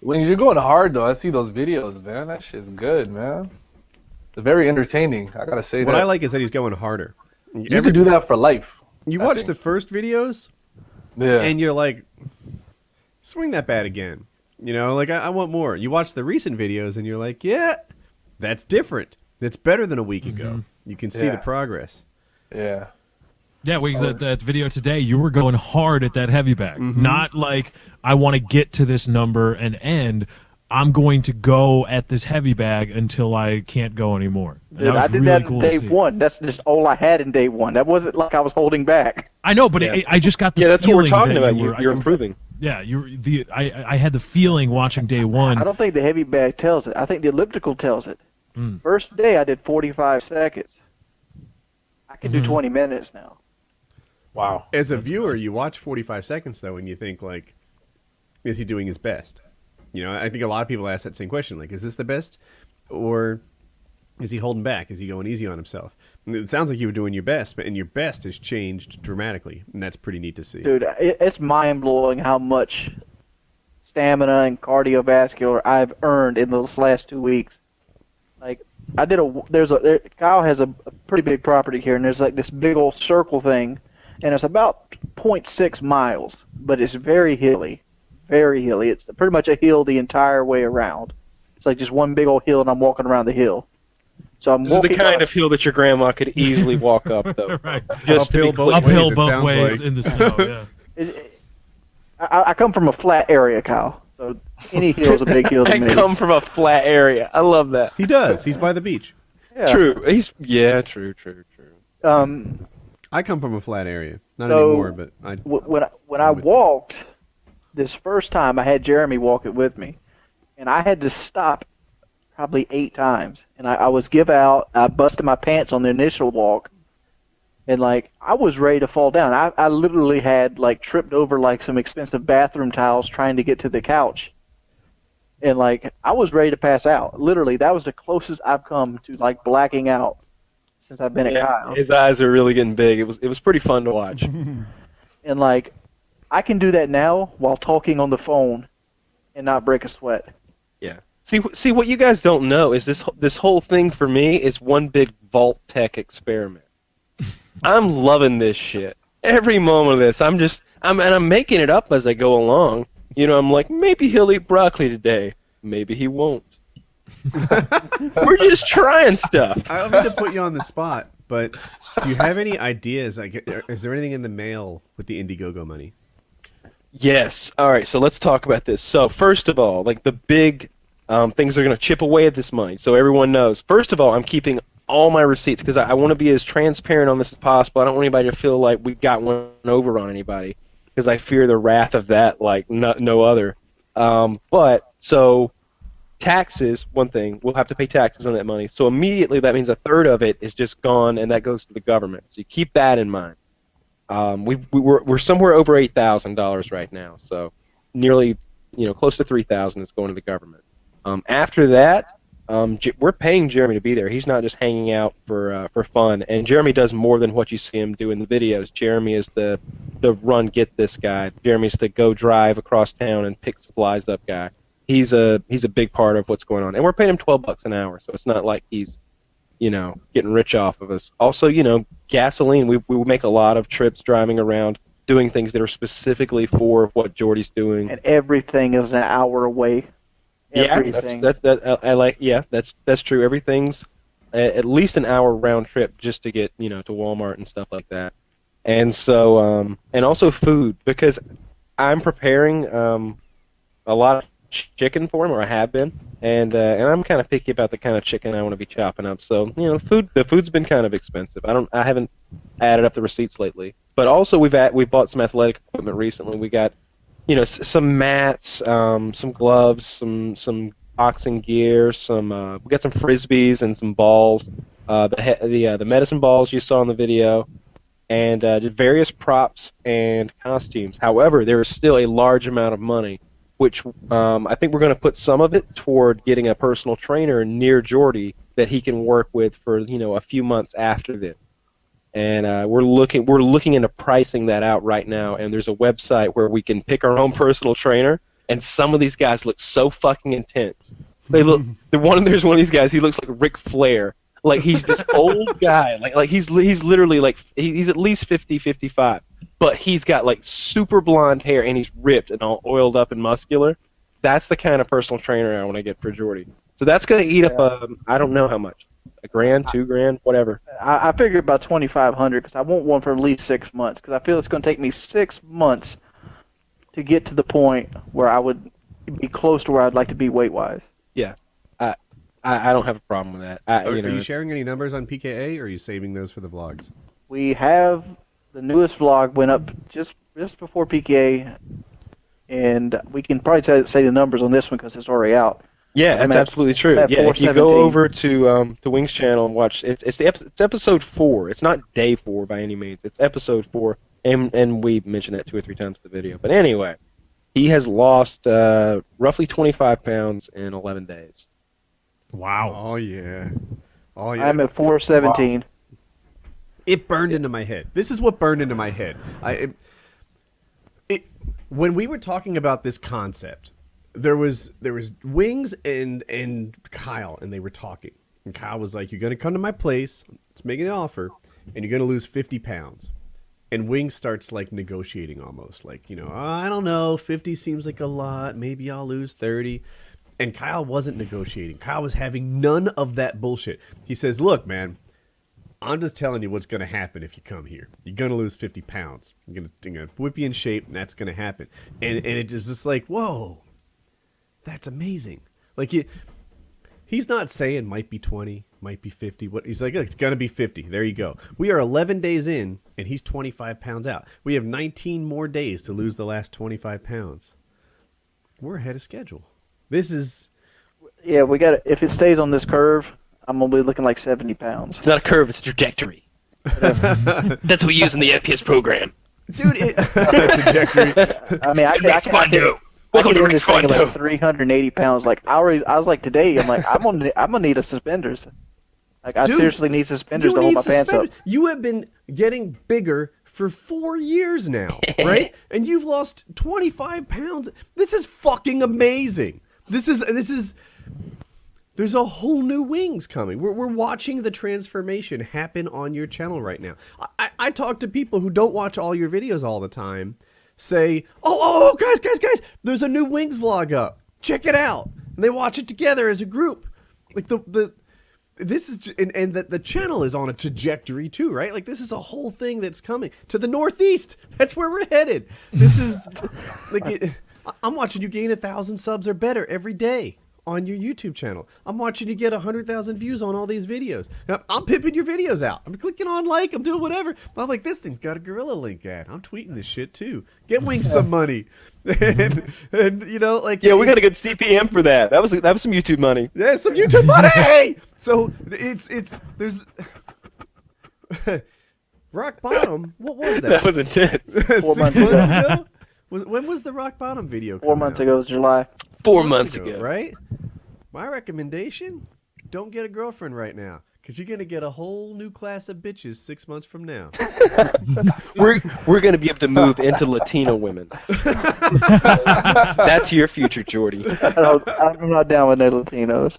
when you're going hard though, I see those videos, man. That shit's good, man. They're very entertaining. I gotta say What that. I like is that he's going harder. You could do that for life. You I watch think. the first videos, Yeah. and you're like, swing that bat again. You know, like, I want more. You watch the recent videos, and you're like, yeah, that's different. That's better than a week ago. You can see the progress. Yeah. Yeah, that video today, you were going hard at that heavy bag. Not like, I want to get to this number and end. I'm going to go at this heavy bag until I can't go anymore. And Dude, that was I did really that cool in to day see. one. That's just all I had in day one. That wasn't like I was holding back. I know, but I just got the Yeah, that's what we're feeling talking that about. you were, You're improving. Yeah, I had the feeling watching day one. I don't think the heavy bag tells it. I think the elliptical tells it. First day I did 45 seconds. I can do 20 minutes now. Wow. As a viewer, you watch 45 seconds, though, and you think, like, is he doing his best? You know, I think a lot of people ask that same question, like, is this the best? Or is he holding back? Is he going easy on himself? And it sounds like you were doing your best, and your best has changed dramatically, and that's pretty neat to see. Dude, it's mind-blowing how much stamina and cardiovascular I've earned in those last 2 weeks. Like, Kyle has a pretty big property here, and there's like this big old circle thing, and it's about 0.6 miles, but it's very hilly. Very hilly. It's pretty much a hill the entire way around. It's like just one big old hill, and I'm walking around the hill. So I'm This is the walking kind of hill that your grandma could easily walk up, though. Right. Just to be Uphill clear. both Uphill it both sounds ways like. in the snow, yeah. I come from a flat area, Kyle. So any hill is a big hill to I me. come from a flat area. I love that. He does. He's by the beach. Yeah. True. True. I come from a flat area. Not So, anymore, but when I walked this first time, I had Jeremy walk it with me, and I had to stop probably 8 times, and I was give out. I busted my pants on the initial walk, and like I was ready to fall down. I literally had like tripped over like some expensive bathroom towels trying to get to the couch, and like I was ready to pass out. Literally, that was the closest I've come to like blacking out since I've been at Kyle. His eyes are really getting big. It was pretty fun to watch. And like, I can do that now while talking on the phone and not break a sweat. Yeah. See what you guys don't know is this whole thing for me is one big Vault Tech experiment. I'm loving this shit. Every moment of this, I'm making it up as I go along. You know, I'm like, maybe he'll eat broccoli today. Maybe he won't. We're just trying stuff. I don't mean to put you on the spot, but do you have any ideas? Like, is there anything in the mail with the Indiegogo money? Yes. All right. So let's talk about this. So first of all, like the big things that are going to chip away at this money. So everyone knows. First of all, I'm keeping all my receipts because I want to be as transparent on this as possible. I don't want anybody to feel like we got one over on anybody because I fear the wrath of that like no other. But so taxes, one thing, we'll have to pay taxes on that money. So immediately that means a third of it is just gone, and that goes to the government. So you keep that in mind. We're somewhere over $8,000 right now, so nearly, close to $3,000 is going to the government. After that, we're paying Jeremy to be there. He's not just hanging out for fun. And Jeremy does more than what you see him do in the videos. Jeremy is the run get this guy. Jeremy's the go drive across town and pick supplies up guy. He's a big part of what's going on, and we're paying him $12 an hour, so it's not like he's getting rich off of us. Also, gasoline. We make a lot of trips driving around, doing things that are specifically for what Jordy's doing. And everything is an hour away. Everything. Yeah, that's true. Everything's at least an hour round trip just to get to Walmart and stuff like that. And so and also food, because I'm preparing a lot of chicken for him, or I have been, and I'm kind of picky about the kind of chicken I want to be chopping up. So the food's been kind of expensive. I haven't added up the receipts lately, but also we've bought some athletic equipment recently. We got some mats, some gloves, some boxing gear, we got some frisbees and some balls, the medicine balls you saw in the video, and just various props and costumes. However, there is still a large amount of money, which I think we're going to put some of it toward getting a personal trainer near Jordy that he can work with for a few months after this. And we're looking into pricing that out right now. And there's a website where we can pick our own personal trainer, and some of these guys look so fucking intense. They look. There's one of these guys. He looks like Ric Flair. Like he's this old guy. Like he's literally like he's at least 50, 55. But he's got like super blonde hair and he's ripped and all oiled up and muscular. That's the kind of personal trainer I want to get for Jordy. So that's gonna eat up. I don't know how much. $1,000, $2,000, whatever. I figured about 2,500 because I want one for at least 6 months because I feel it's going to take me 6 months to get to the point where I would be close to where I'd like to be weight-wise. Yeah, I don't have a problem with that. Are you sharing any numbers on PKA, or are you saving those for the vlogs? We have the newest vlog went up just before PKA, and we can probably say the numbers on this one because it's already out. Yeah, that's absolutely true. Yeah, if you go over to Wings channel and watch, it's episode 4. It's not day 4 by any means. It's episode 4, and we mentioned that 2 or 3 times in the video. But anyway, he has lost roughly 25 pounds in 11 days. Wow. Oh yeah. Oh yeah. I'm at 417. Wow. It burned into my head. This is what burned into my head. When we were talking about this concept, there was Wings and Kyle, and they were talking. And Kyle was like, "You're gonna come to my place. Let's make an offer, and you're gonna lose 50 pounds." And Wings starts like negotiating almost, like, I don't know, 50 seems like a lot. Maybe I'll lose 30. And Kyle wasn't negotiating. Kyle was having none of that bullshit. He says, "Look, man, I'm just telling you what's going to happen if you come here. You're going to lose 50 pounds. I'm going to whip you in shape, and that's going to happen." And it is just like, whoa, that's amazing. Like, he's not saying might be 20, might be 50. He's like, it's going to be 50. There you go. We are 11 days in, and he's 25 pounds out. We have 19 more days to lose the last 25 pounds. We're ahead of schedule. This is... Yeah, we got. If it stays on this curve, I'm going to be looking like 70 pounds. It's not a curve, it's a trajectory. That's what we use in the FPS program. Dude, trajectory. I mean, I can end this thing at like 380 pounds. Like, I was like, today, I'm like, I'm gonna need a suspenders. Like, I seriously need suspenders to hold my pants up. You have been getting bigger for 4 years now, right? And you've lost 25 pounds. This is fucking amazing. This is. There's a whole new Wings coming. We're watching the transformation happen on your channel right now. I talk to people who don't watch all your videos all the time, say, oh, guys, there's a new Wings vlog up. Check it out. And they watch it together as a group. Like this is, and the channel is on a trajectory too, right? Like, this is a whole thing that's coming to the Northeast. That's where we're headed. This is like, I'm watching you gain 1,000 subs or better every day on your YouTube channel. I'm watching you get 100,000 views on all these videos. Now, I'm pimping your videos out. I'm clicking on like. I'm doing whatever. I'm like, this thing's got a gorilla link ad. I'm tweeting this shit too. Get Wings some money, and like, yeah, we got a good CPM for that. That was some YouTube money. Yeah, some YouTube money. So there's rock bottom. What was that? That was intense. 6 months ago. When was the rock bottom video? 4 months ago. It was July. 4 months ago, right? My recommendation: don't get a girlfriend right now, because you're gonna get a whole new class of bitches 6 months from now. we're gonna be able to move into Latino women. That's your future, Jordy. I'm not down with no Latinos.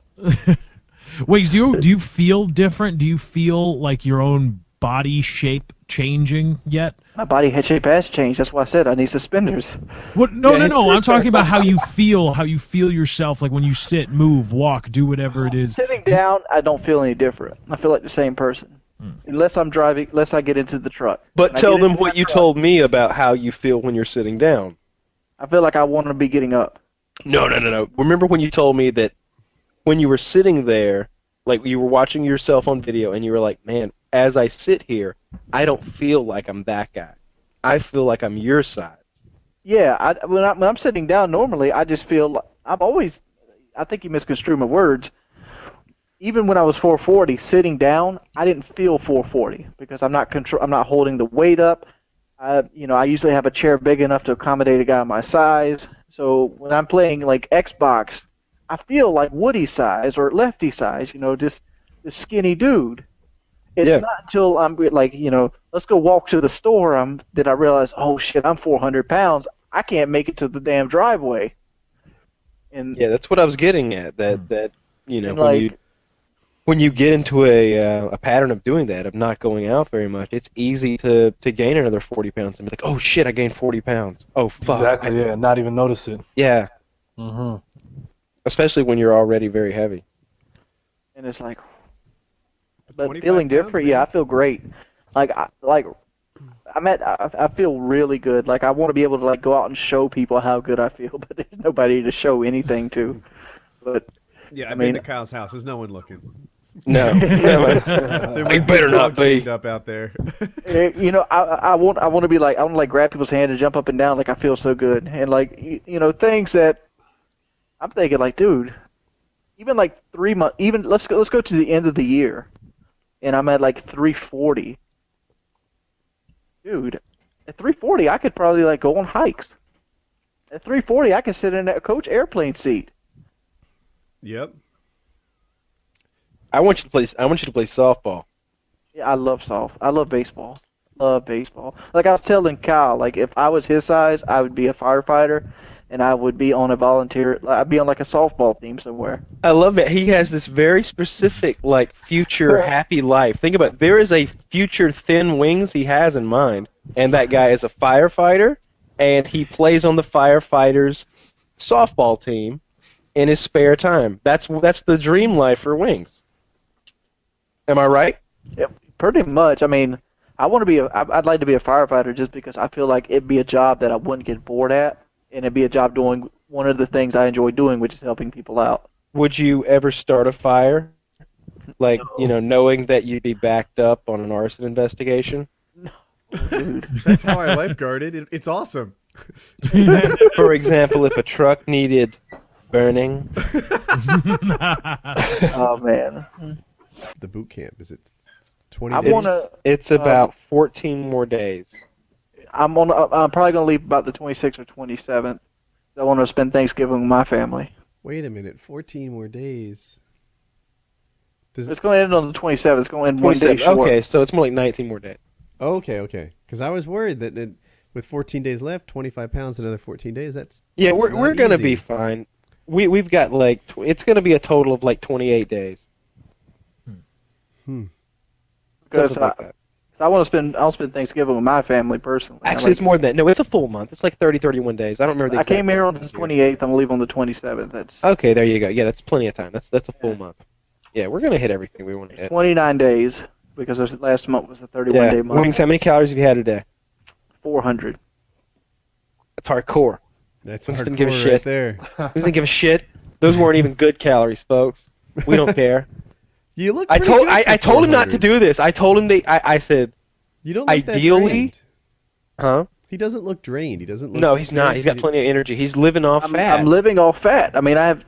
Wait, do you feel different? Do you feel like your own body shape changing yet? My body shape has changed. That's why I said I need suspenders. What? No. I'm talking about how you feel yourself, like when you sit, move, walk, do whatever it is. Sitting down, I don't feel any different. I feel like the same person. Unless I'm driving, unless I get into the truck. But tell them what you told me about how you feel when you're sitting down. I feel like I want to be getting up. No. Remember when you told me that when you were sitting there, like you were watching yourself on video, and you were like, man, as I sit here, I don't feel like I'm that guy. I feel like I'm your size. Yeah, when I'm sitting down normally, I just feel like I think you misconstrue my words. Even when I was 440, sitting down, I didn't feel 440 because I'm not holding the weight up. I usually have a chair big enough to accommodate a guy my size. So when I'm playing like Xbox, I feel like Woody size or Lefty size. Just this skinny dude. It's not until I'm like, let's go walk to the store that I realize, oh shit, I'm 400 pounds. I can't make it to the damn driveway. And Yeah, that's what I was getting at. That you know and when you get into a pattern of doing that, of not going out very much, it's easy to gain another 40 pounds and be like, oh shit, I gained 40 pounds. Oh fuck. Exactly. Yeah. Not even notice it. Yeah, Mm-hmm. especially when you're already very heavy. and it's like, But but 25 feeling pounds, different. man. Yeah, I feel great. I feel really good. Like I want to be able to like go out and show people how good I feel, but there's nobody to show anything to. But Yeah, I I've been mean- to Kyle's house. There's no one looking. No, no, There I might better be a not dog be. chained up out there. you know, I want to be like I want to like grab people's hand and jump up and down like I feel so good and like you know things that I'm thinking like dude, even like 3 months, even let's go to the end of the year, and I'm at like 340. Dude, at 340 I could probably like go on hikes. At 340 I can sit in a coach airplane seat. Yep. I want you to play softball. Yeah, I love I love baseball. Love baseball. Like I was telling Kyle, like if I was his size, I would be a firefighter, and I would be on a volunteer. I'd be on like a softball team somewhere. I love that he has this very specific like future happy life. Think about it. There is a future thin wings he has in mind, and that guy is a firefighter, and he plays on the firefighters softball team in his spare time. That's the dream life for Wings. Am I right? Yep, pretty much. I mean, I want to be I'd like to be a firefighter just because I feel like it'd be a job that I wouldn't get bored at, and it'd be a job doing one of the things I enjoy doing, which is helping people out. Would you ever start a fire? Like, you know, knowing that you'd be backed up on an arson investigation? Dude. That's how I lifeguarded. It's awesome. For example, if a truck needed burning. Oh man. The boot camp, is it 20 I days? wanna. It's about 14 more days. I'm probably gonna leave about the 26th or 27th. I want to spend Thanksgiving with my family. Wait a minute, 14 more days. Does It's going to end on the 27th. It's going to end one day 27. short. Okay, so it's more like 19 more days. okay. Because I was worried that with 14 days left, 25 pounds, another 14 days. That's Yeah, that's we're not gonna easy. be fine. We've got like it's gonna be a total of like 28 days. Because Something like that. I'll spend Thanksgiving with my family personally. Actually, it's more than that. No, it's a full month. It's like 30, 31 days. I don't remember the I exact came here on the dates. 28th. I'm gonna leave on the 27th. That's Okay, there you go. Yeah, that's plenty of time. That's a full month. Yeah, we're gonna hit everything we want to hit. 29 days because this last month was a 31 Yeah. day month. Wings, how many calories have you had a day? 400. That's hardcore. That's Just hardcore didn't give a right shit. there. Who doesn't give a shit? Those weren't even good calories, folks. We don't care. You look. I pretty told good for I told him not to 400. do this. I told him I said, You don't look ideally- that drained. huh? He doesn't look drained. He doesn't look. No, he's not. sick. He's got plenty of energy. He's living off fat. I'm living off fat. I mean, I have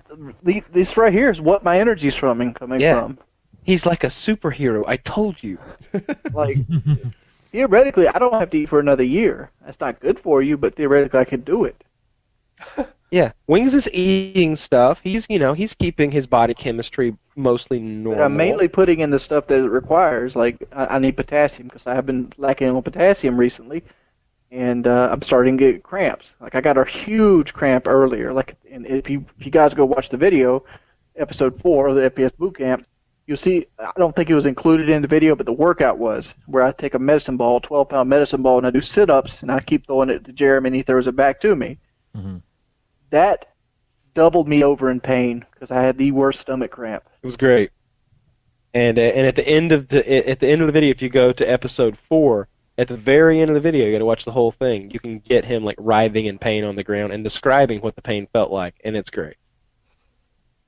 this right here is what my energy's coming Yeah. from. He's like a superhero. I told you. Like theoretically, I don't have to eat for another year. That's not good for you, but theoretically, I could do it. Yeah, Wings is eating stuff. He's keeping his body chemistry mostly normal. But I'm mainly putting in the stuff that it requires. Like I need potassium because I have been lacking on potassium recently, and I'm starting to get cramps. Like I got a huge cramp earlier. Like, and if you guys go watch the video, episode 4 of the FPS Bootcamp, you'll see. I don't think it was included in the video, but the workout was where I take a medicine ball, 12-pound medicine ball, and I do sit-ups, and I keep throwing it to Jeremy, and he throws it back to me. Mm-hmm. That doubled me over in pain because I had the worst stomach cramp. It was great. And at the end of the video, if you go to episode 4, at the very end of the video, you got to watch the whole thing. You can get him like writhing in pain on the ground and describing what the pain felt like, and it's great.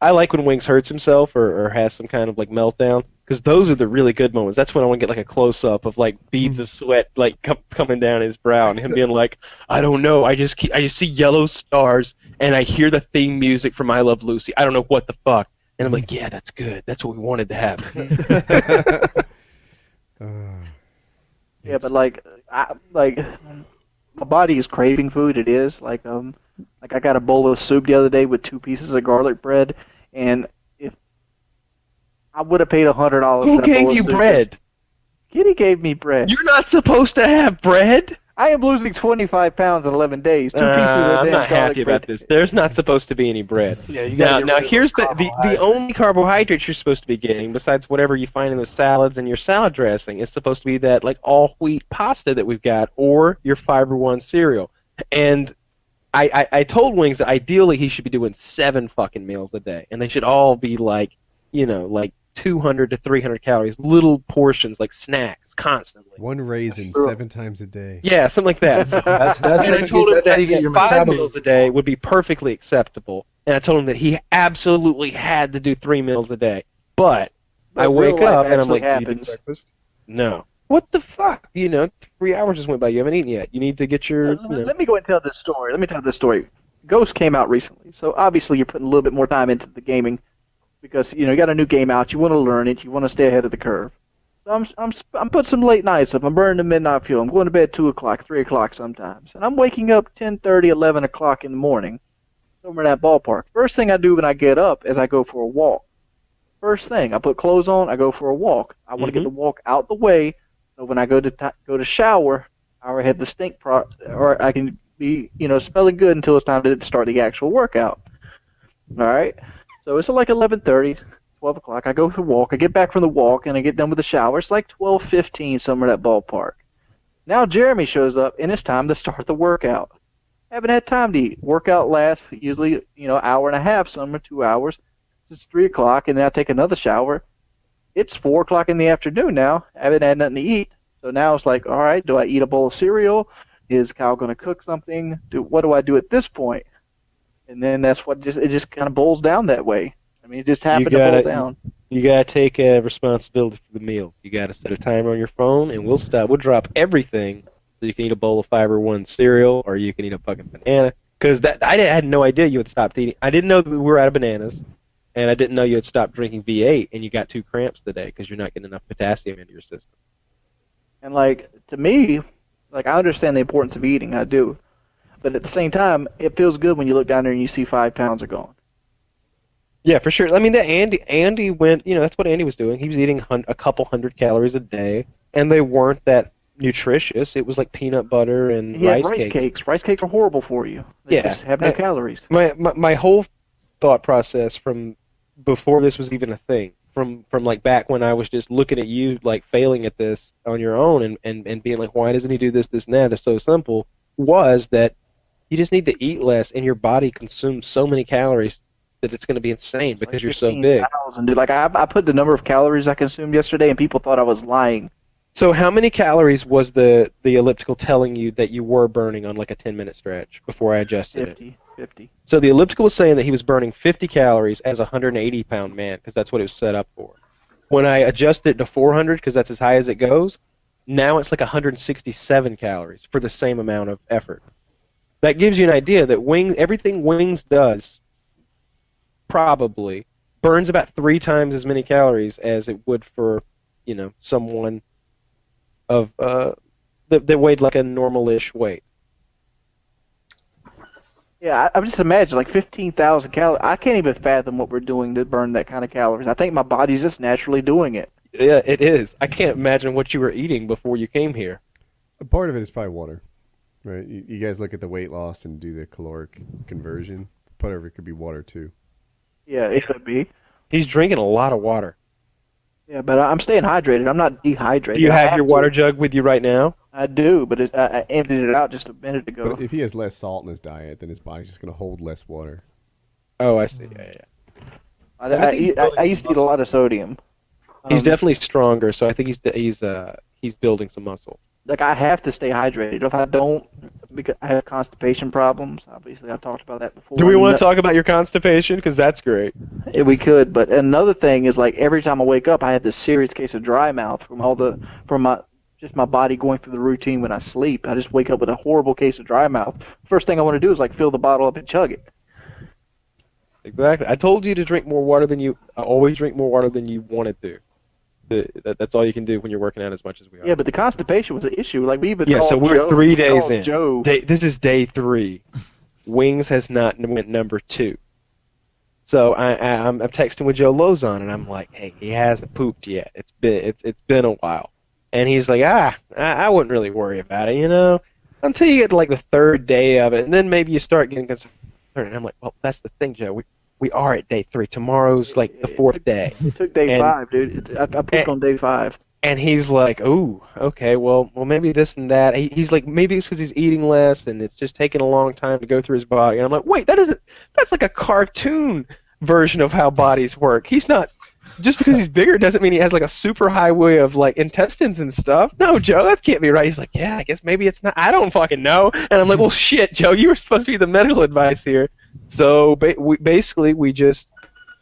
I like when Wings hurts himself or has some kind of like meltdown because those are the really good moments. That's when I want to get like a close up of like beads of sweat like coming down his brow and him being like, I don't know, I just see yellow stars and I hear the theme music from I Love Lucy. I don't know what the fuck. And I'm like, yeah, that's good. That's what we wanted to happen. Yeah, but like my body is craving food. It is like I got a bowl of soup the other day with 2 pieces of garlic bread, and if I would have paid $100. Who for that gave bowl of you soup. bread? Kitty gave me bread. You're not supposed to have bread. I am losing 25 pounds in 11 days. 2 pieces of I'm damn not garlic happy bread. about this. There's not supposed to be any bread. Yeah, you gotta Now get rid of those here's the only carbohydrates you're supposed to be getting, besides whatever you find in the salads and your salad dressing, is supposed to be that like all wheat pasta that we've got, or your Fiber One cereal. And I told Wings that ideally he should be doing 7 fucking meals a day, and they should all be like, like 200 to 300 calories, little portions like snacks constantly. One raisin true. 7 times a day. Yeah, something like that. So, That's and I told him that's how that you get your 5 metabolism. meals a day would be perfectly acceptable, and I told him that he absolutely had to do 3 meals a day. But I real wake life up and I'm actually like, "Do you eat happens. breakfast?" No. What the fuck? 3 hours just went by. You haven't eaten yet. You need to get your. Let me go and tell this story. Let me tell this story. Ghost came out recently, so obviously you're putting a little bit more time into the gaming because you got a new game out. You want to learn it. You want to stay ahead of the curve. So I'm putting some late nights up. I'm burning the midnight fuel. I'm going to bed 2 o'clock, 3 o'clock sometimes, and I'm waking up 10:30, 11 o'clock in the morning, somewhere in that ballpark. First thing I do when I get up is I go for a walk. First thing, I put clothes on. I go for a walk. I want to get the walk out the way, so when I go to shower, I already have the or I can be smelling good until it's time to start the actual workout. All right. So it's like 11:30, 12 o'clock. I go for a walk. I get back from the walk and I get done with the shower. It's like 12:15, somewhere in that ballpark. Now Jeremy shows up and it's time to start the workout. Haven't had time to eat. Workout lasts usually hour and a half, somewhere 2 hours. It's 3 o'clock and then I take another shower. It's 4 o'clock in the afternoon now. I haven't had nothing to eat. So now it's like, all right, do I eat a bowl of cereal? Is Kyle going to cook something? What do I do at this point? And then that's what it just kind of boils down that way. I mean, it just happened to boil down. You gotta take responsibility for the meal. You gotta set a timer on your phone, and we'll stop. We'll drop everything so you can eat a bowl of Fiber One cereal, or you can eat a fucking banana. Because I had no idea you had stopped eating. I didn't know that we were out of bananas, and I didn't know you had stopped drinking V8, and you got 2 cramps today because you're not getting enough potassium into your system. And to me, I understand the importance of eating. I do. But at the same time, it feels good when you look down there and you see 5 pounds are gone. Yeah, for sure. I mean, Andy went. That's what Andy was doing. He was eating a couple hundred calories a day, and they weren't that nutritious. It was like peanut butter and He had rice rice cakes. Rice cakes are horrible for you. They just have no calories. My whole thought process from before this was even a thing, from like back when I was just looking at you like failing at this on your own and being like, why doesn't he do this, and that? It's so simple. Was that you just need to eat less, and your body consumes so many calories that it's going to be insane because you're so big. 15,000, dude. I put the number of calories I consumed yesterday, and people thought I was lying. So how many calories was the elliptical telling you that you were burning on like a 10-minute stretch before I adjusted 50. So the elliptical was saying that he was burning 50 calories as a 180-pound man because that's what it was set up for. When I adjusted it to 400 because that's as high as it goes, now it's like 167 calories for the same amount of effort. That gives you an idea that everything Wings does probably burns about 3 times as many calories as it would for, someone of that weighed like a normal-ish weight. Yeah, I'm just imagine 15,000 calories. I can't even fathom what we're doing to burn that kind of calories. I think my body's just naturally doing it. Yeah, it is. I can't imagine what you were eating before you came here. A part of it is probably water, right? You guys look at the weight loss and do the caloric conversion. Part of it could be water too. Yeah, it could be. He's drinking a lot of water. Yeah, but I'm staying hydrated. I'm not dehydrated. Do you have your water jug with you right now? I do, but I emptied it out just a minute ago. But if he has less salt in his diet, then his body's just going to hold less water. Oh, I see. Yeah. I used to eat a lot of sodium. He's definitely stronger, so I think he's building some muscle. I have to stay hydrated. If I don't, because I have constipation problems. Obviously, I've talked about that before. Do we want to talk about your constipation? Because that's great. Yeah, we could, but another thing is every time I wake up, I have this serious case of dry mouth from my body going through the routine when I sleep. I just wake up with a horrible case of dry mouth. First thing I want to do is fill the bottle up and chug it. Exactly. I told you to drink more water than you. Always drink more water than you wanted to. That's all you can do when you're working out as much as we are. Yeah, but the constipation was an issue. We even so we're 3 days in. Joe. This is day 3. Wings has not went number 2. So I'm texting with Joe Lozon, and I'm like, hey, he hasn't pooped yet. It's been a while, and he's like, I wouldn't really worry about it, until you get to like the third day of it, and then maybe you start getting concerned. And I'm like, well, that's the thing, Joe. We are at day 3. Tomorrow's like the 4th day. It took day And- 5, dude. I pooped on day 5. And he's like, ooh, okay, well, maybe this and that. He's like, maybe it's because he's eating less and it's just taking a long time to go through his body. And I'm like, wait, that's like a cartoon version of how bodies work. He's not, just because he's bigger doesn't mean he has like a super highway of like intestines and stuff. No, Joe, that can't be right. He's like, yeah, I guess maybe it's not. I don't fucking know. And I'm like, well, shit, Joe, you were supposed to be the medical advice here. So basically, we just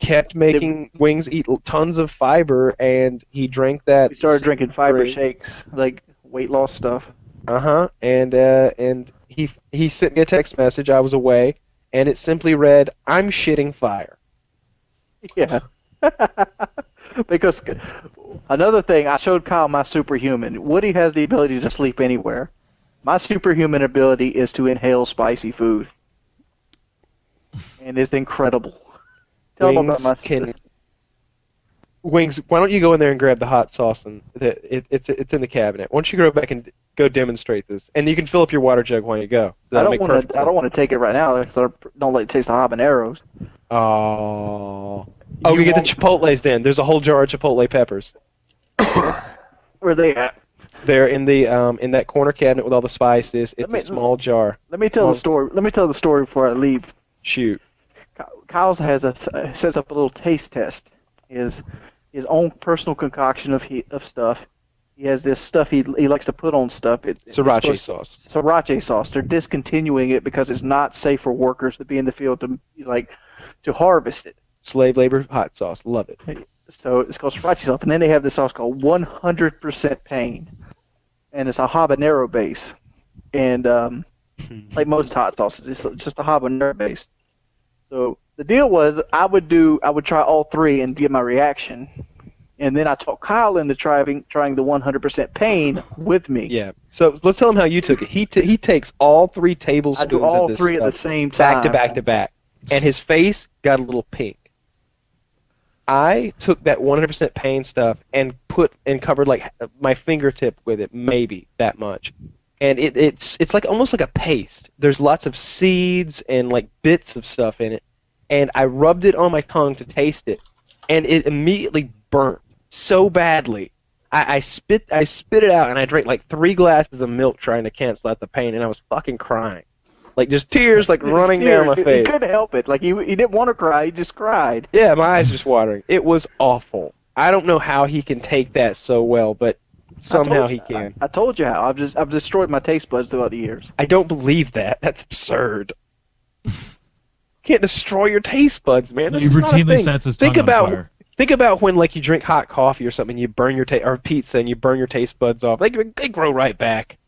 kept making Wings eat tons of fiber, and he drank that. We started drinking fiber shakes, like weight loss stuff. And he sent me a text message. I was away, and it simply read, "I'm shitting fire." Yeah. Because another thing, I showed Kyle my superhuman. Woody has the ability to sleep anywhere. My superhuman ability is to inhale spicy food, and it's incredible. Tell them about my Wings, why don't you go in there and grab the hot sauce, and it's in the cabinet. Why don't you go back and go demonstrate this, and you can fill up your water jug while you go. I don't want to take it right now because I don't like to taste the habaneros. Oh, we get the chipotles then. There's a whole jar of chipotle peppers. Where are they at? They're in that corner cabinet with all the spices. It's a small jar. Let me tell the story. Let me tell the story before I leave. Shoot. Kyle's sets up a little taste test. His own personal concoction of stuff. He has this stuff he likes to put on stuff. Sriracha sauce. Sriracha sauce. They're discontinuing it because it's not safe for workers to be in the field to harvest it. Slave labor hot sauce. Love it. So it's called sriracha sauce. And then they have this sauce called 100% Pain. And it's a habanero base. And like most hot sauces, it's just a habanero base. So the deal was I would try all 3 and get my reaction. And then I talked Kyle into trying the 100% Pain with me. Yeah. So let's tell him how you took it. He takes all 3 tablespoons I do all of this 3 at the same time. back to back to back. And his face got a little pink. I took that 100% Pain stuff and covered like my fingertip with it, maybe that much. And it's like almost like a paste. There's lots of seeds and like bits of stuff in it. And I rubbed it on my tongue to taste it, and it immediately burnt so badly. I spit it out, and I drank like 3 glasses of milk trying to cancel out the pain, and I was fucking crying. Like just tears like running down my face. He couldn't help it. Like he didn't want to cry, he just cried. Yeah, my eyes just watering. It was awful. I don't know how he can take that so well, but somehow he can. I told you how. I've destroyed my taste buds throughout the years. I don't believe that. That's absurd. You can't destroy your taste buds, man. This He is not a routinely thing. sets his tongue on fire. Think about when like you drink hot coffee or something, you burn your or pizza, and you burn your taste buds off. They grow right back.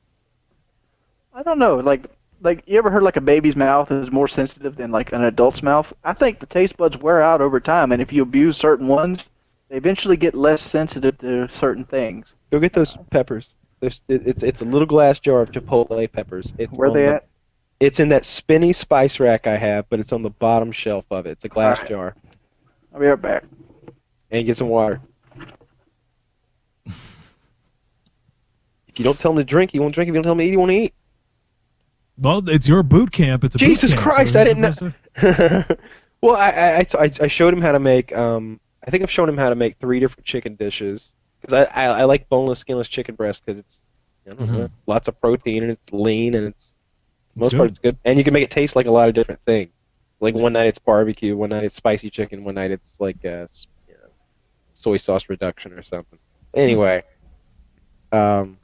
I don't know. Like you ever heard like a baby's mouth is more sensitive than like an adult's mouth? I think the taste buds wear out over time, and if you abuse certain ones, they eventually get less sensitive to certain things. Go get those peppers. It's a little glass jar of chipotle peppers. Where are they at? It's in that spinny spice rack I have, but it's on the bottom shelf of it. It's a glass jar. I'll be right back. And get some water. If you don't tell him to drink, he won't drink. If you don't tell him to eat, he won't eat. Well, it's your boot camp. It's a Jesus boot camp, Christ, so I didn't know. Well, I showed him how to make. I think I've shown him how to make 3 different chicken dishes because I like boneless, skinless chicken breast because it's lots of protein and it's lean and it's most part it's good, and you can make it taste like a lot of different things. Like one night it's barbecue, one night it's spicy chicken, one night it's like soy sauce reduction or something. Anyway, I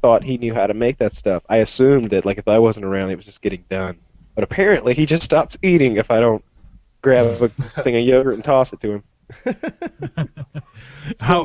thought he knew how to make that stuff. I assumed that like if I wasn't around, it was just getting done. But apparently, he just stops eating if I don't grab a thing of yogurt and toss it to him. How